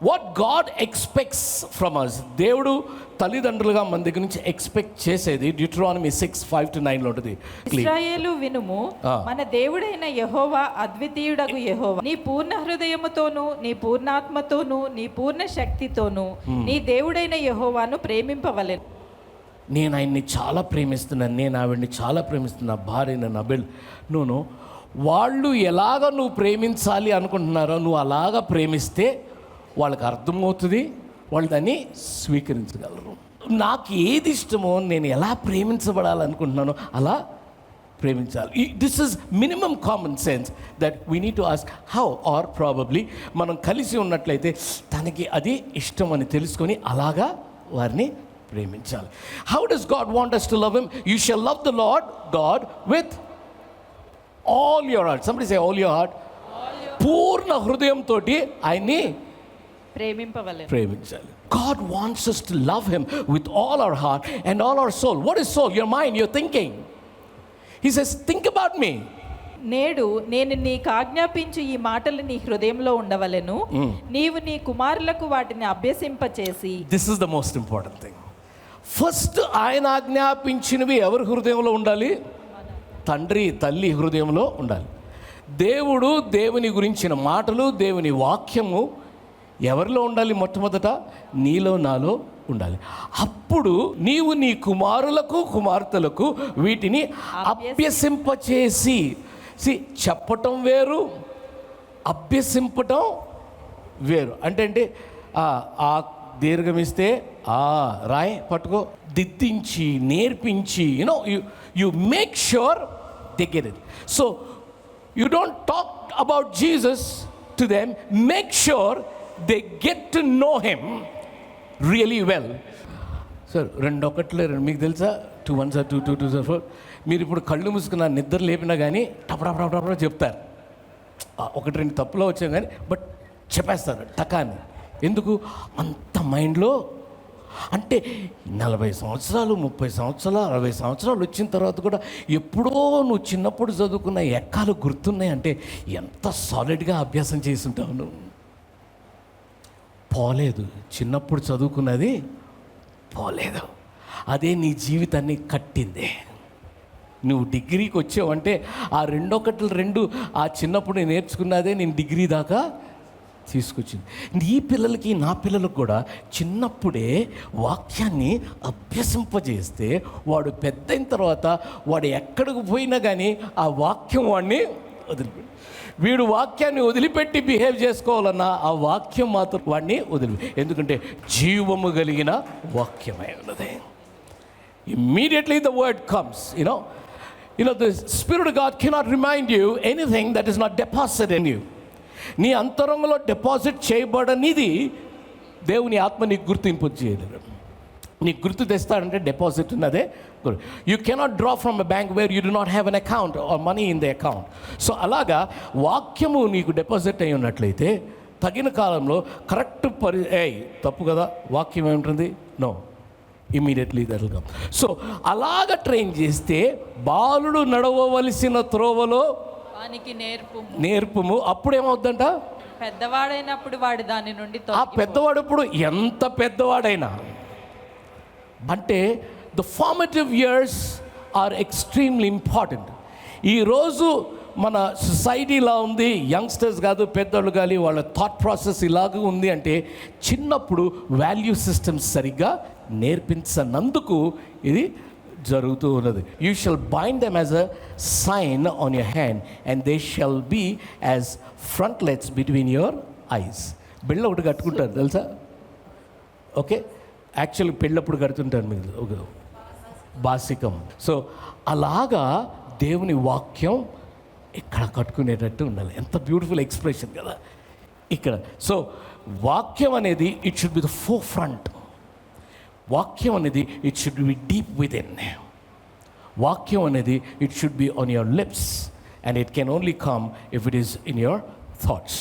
What God expects from us, దేవుడు తల్లిదండ్రులుగా మన దగ్గర నుంచి ఎక్స్పెక్ట్ చేసేది Deuteronomy 6:5-9 ఉంటుంది. ఇశ్రాయేలు వినుము, మన దేవుడైన యెహోవా అద్వితీయుడగు యెహోవా, నీ పూర్ణ హృదయముతోను, నీ పూర్ణాత్మతోను, నీ పూర్ణ శక్తితోను నీ దేవుడైన యెహోవాను ప్రేమింపవలెను. నేను ఆయన్ని చాలా ప్రేమిస్తున్నాను, నేను ఆవిడ్ని చాలా ప్రేమిస్తున్నా, భార్యను నా బిడ్డ. నువ్వు వాళ్ళు ఎలాగ నువ్వు ప్రేమించాలి అనుకుంటున్నారో నువ్వు అలాగ ప్రేమిస్తే వాళ్ళకి అర్థమవుతుంది, వాళ్ళు దాన్ని స్వీకరించగలరు. నాకు ఏది ఇష్టమో, నేను ఎలా ప్రేమించబడాలనుకుంటున్నానో అలా ప్రేమించాలి. This is minimum common sense that we need to ask how, are probably మనం కలిసి ఉన్నట్లయితే తనకి అది ఇష్టం అని తెలుసుకొని అలాగా వారిని ప్రేమించాలి. How does God want us to love him? You shall love the Lord God with all your heart. Somebody say all your heart. పూర్ణ హృదయంతో ఆయన్ని ప్రేమించాలి. God wants us to love him with all our heart and all our soul. What is soul? Your mind, your thinking. He says, think about me. నేడు నేను నీకు ఆజ్ఞాపించు ఈ మాటలు నీ హృదయంలో ఉండవలెను, నీవు నీ కుమారులకు వాటిని అభ్యసింపచేసి. This is the most important thing. First ఆయన ఆజ్ఞాపించినవి ఎవరి హృదయంలో ఉండాలి? తండ్రి తల్లి హృదయంలో ఉండాలి. దేవుడు దేవుని గురించిన మాటలు, దేవుని వాక్యము ఎవరిలో ఉండాలి? మొట్టమొదట నీలో నాలో ఉండాలి. అప్పుడు నీవు నీ కుమారులకు కుమార్తెలకు వీటిని అభ్యసింపచేసి. చెప్పటం వేరు, అభ్యసింపటం వేరు. అంటే ఆ దీర్ఘమిస్తే రాయ్ పట్టుకో, దిద్దించి నేర్పించి, you make sure they get it. So you don't talk about Jesus to them, make sure they get to know him really well. Sir 2 మీకు తెలుసా? 2 1 2 2 2 4. మీరు ఇప్పుడు కళ్ళు మూసుకున్న నిద్ర లేపినా కానీ టపటపటపట చెప్తారు. 1-2 తప్పులో వచ్చాం కానీ బట్ చెప్పేస్తారు టకాని. ఎందుకు అంత మైండ్లో? అంటే 40 సంవత్సరాలు 30 సంవత్సరాలు 60 సంవత్సరాలు వచ్చిన తర్వాత కూడా ఎప్పుడో నువ్వు చిన్నప్పుడు చదువుకున్న ఎక్కాలు గుర్తున్నాయి అంటే ఎంత సాలిడ్గా అభ్యాసం చేసి ఉంటావు నువ్వు. పోలేదు, చిన్నప్పుడు చదువుకున్నది పోలేదు, అదే నీ జీవితాన్ని కట్టిందే. నువ్వు డిగ్రీకి వచ్చావంటే ఆ 2 ఆ చిన్నప్పుడు నేర్చుకున్నదే నేను డిగ్రీ దాకా తీసుకొచ్చింది. నీ పిల్లలకి నా పిల్లలకు కూడా చిన్నప్పుడే వాక్యాన్ని అభ్యసింపజేస్తే వాడు పెద్ద అయిన తర్వాత వాడు ఎక్కడికి పోయినా కానీ ఆ వాక్యం వాడిని వదిలిపెట్టి, వీడు వాక్యాన్ని వదిలిపెట్టి బిహేవ్ చేసుకోవాలన్నా ఆ వాక్యం మాత్రం వాడిని ఎందుకంటే జీవము కలిగిన వాక్యమై ఉన్నది. Immediately the word comes, the Spirit of God cannot remind you anything that is not deposited in you. నీ అంతరంగంలో డిపాజిట్ చేయబడనిది దేవుని ఆత్మ నీకు గుర్తింపు చేయలేదు. నీకు గుర్తు తెస్తాడంటే డిపాజిట్ ఉన్నదే. You cannot draw from a bank where you do not have an account or money in the account. So అలాగా వాక్యము నీకు డిపాజిట్ అయి ఉన్నట్లయితే తగిన కాలంలో కరెక్ట్ తప్పు కదా, వాక్యం ఏముంటుంది? No, immediately that will come. So అలాగ ట్రైన్ చేస్తే బాలుడు నడవవలసిన త్రోవలో నేర్పుము. అప్పుడేమవుద్దంట? పెద్దవాడైనప్పుడు వాడు దాని నుండి. ఆ పెద్దవాడు ఇప్పుడు ఎంత పెద్దవాడైనా, అంటే the formative years or extremely important. ఈరోజు మన సొసైటీ ఇలా ఉంది, యంగ్స్టర్స్ కాదు పెద్దోళ్ళు కానీ వాళ్ళ థాట్ ప్రాసెస్ ఇలాగ ఉంది అంటే చిన్నప్పుడు వాల్యూ సిస్టమ్స్ సరిగ్గా నేర్పించనందుకు ఇది జరుగుతూ ఉన్నది. You shall bind them as a sign on your hand and they shall be as frontlets between your eyes. బిళ్ళ ఒకటి కట్టుకుంటారు తెలుసా? ఓకే, యాక్చువల్లీ పెళ్ళప్పుడు కడుతుంటారు మీరు ఒక బాసికం. సో అలాగా దేవుని వాక్యం ఇక్కడ కట్టుకునేటట్టు ఉండాలి. ఎంత బ్యూటిఫుల్ ఎక్స్ప్రెషన్ కదా ఇక్కడ. సో వాక్యం అనేది it should be the four front. వాక్యం అనేది it should be deep with in. వాక్యం అనేది it should be on your lips and it can only come if it is in your thoughts.